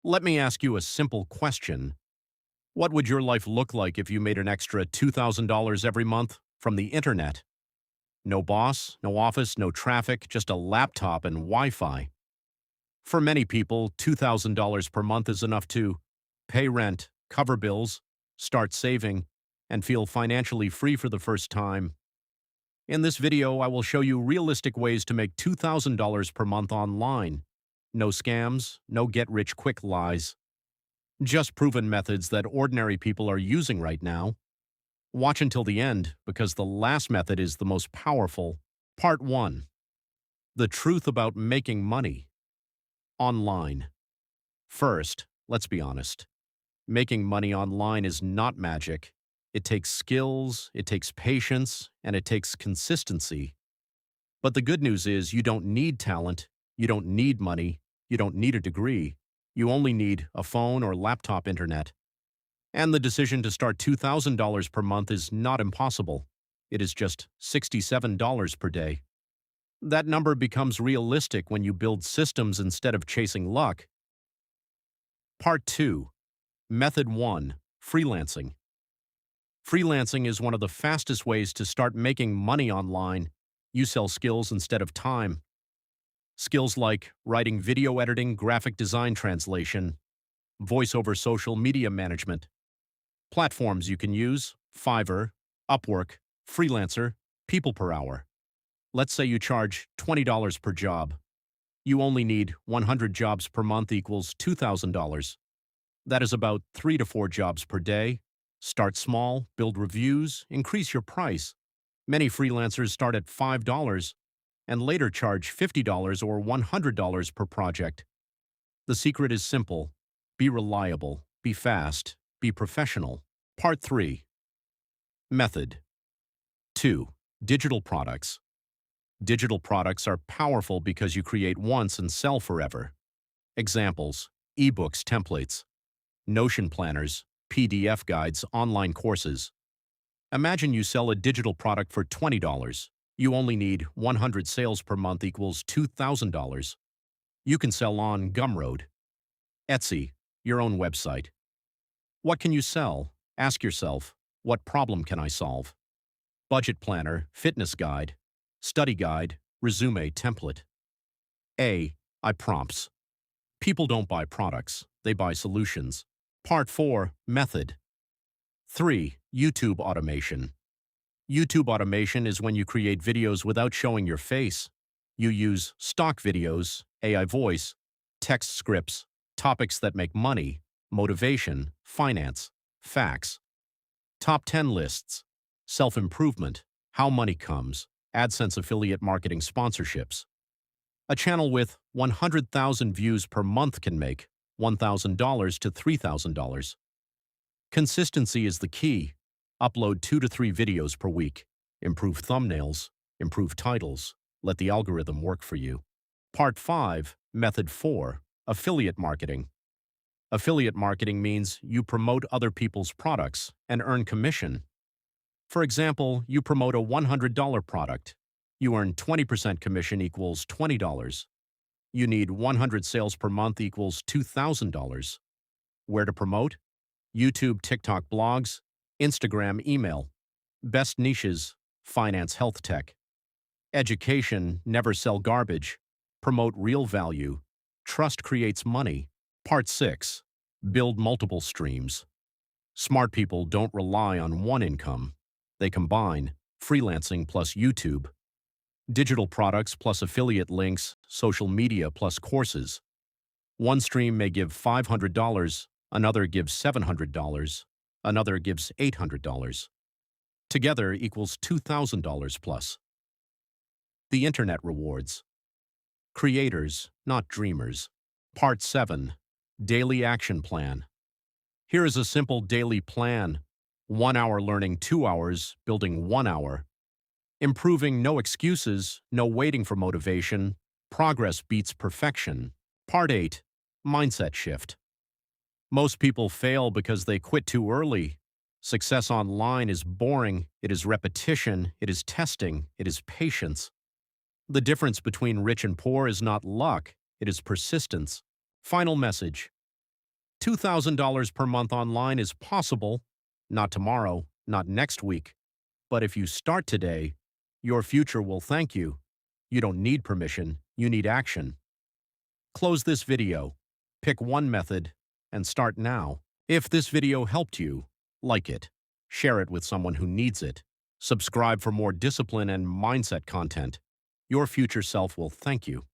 Let me ask you a simple question. What would your life look like if you made an extra $2,000 every month from the internet? No boss, no office, no traffic, just a laptop and Wi-Fi. For many people, $2,000 per month is enough to pay rent, cover bills, start saving, and feel financially free for the first time. In this video, I will show you realistic ways to make $2,000 per month online. No scams, no get-rich-quick lies. Just proven methods that ordinary people are using right now. Watch until the end, because the last method is the most powerful. Part 1. The truth about making money. Online. First, let's be honest. Making money online is not magic. It takes skills, it takes patience, and it takes consistency. But the good news is you don't need talent, you don't need money, you don't need a degree. You only need a phone or laptop internet. And the decision to start $2,000 per month is not impossible. It is just $67 per day. That number becomes realistic when you build systems instead of chasing luck. Part 2. Method 1. Freelancing. Freelancing is one of the fastest ways to start making money online. You sell skills instead of time. Skills like writing video editing, graphic design translation, voice-over social media management. Platforms you can use: Fiverr, Upwork, Freelancer, People per Hour. Let's say you charge $20 per job. You only need 100 jobs per month equals $2,000. That is about 3 to 4 jobs per day. Start small, build reviews, increase your price. Many freelancers start at $5 and later charge $50 or $100 per project. The secret is simple. Be reliable, be fast, be professional. Part 3. Method 2. Digital products. Digital products are powerful because you create once and sell forever. Examples: ebooks, templates, Notion planners, PDF guides, online courses. Imagine you sell a digital product for $20. You only need 100 sales per month equals $2,000. You can sell on Gumroad, Etsy, your own website. What can you sell? Ask yourself, what problem can I solve? Budget planner, fitness guide, study guide, resume template. I prompts. People don't buy products, they buy solutions. Part 4. Method 3. YouTube automation. YouTube automation is when you create videos without showing your face. You use stock videos, AI voice, text scripts, topics that make money, motivation, finance, facts. Top 10 lists: self-improvement, how money comes, AdSense affiliate marketing sponsorships. A channel with 100,000 views per month can make $1,000 to $3,000. Consistency is the key. Upload 2 to 3 videos per week. Improve thumbnails, improve titles. Let the algorithm work for you. Part 5. Method 4. Affiliate marketing. Affiliate marketing means you promote other people's products and earn commission. For example, you promote a $100 product. You earn 20% commission equals $20. You need 100 sales per month equals $2,000. Where to promote? YouTube, TikTok, blogs, Instagram, email. Best niches: finance, health tech. Education, never sell garbage. Promote real value. Trust creates money. Part 6. Build multiple streams. Smart people don't rely on one income. They combine freelancing plus YouTube, digital products plus affiliate links, social media plus courses. One stream may give $500, another gives $700, another gives $800. Together equals $2,000 plus. The Internet rewards. Creators, not dreamers. Part 7. Daily action plan. Here is a simple daily plan. 1 hour learning, 2 hours building, 1 hour. Improving, no excuses, no waiting for motivation. Progress beats perfection. Part 8. Mindset shift. Most people fail because they quit too early. Success online is boring, it is repetition, it is testing, it is patience. The difference between rich and poor is not luck, it is persistence. Final message. $2,000 per month online is possible, not tomorrow, not next week. But if you start today, your future will thank you. You don't need permission, you need action. Close this video, pick one method, and start now. If this video helped you, like it, share it with someone who needs it, subscribe for more discipline and mindset content. Your future self will thank you.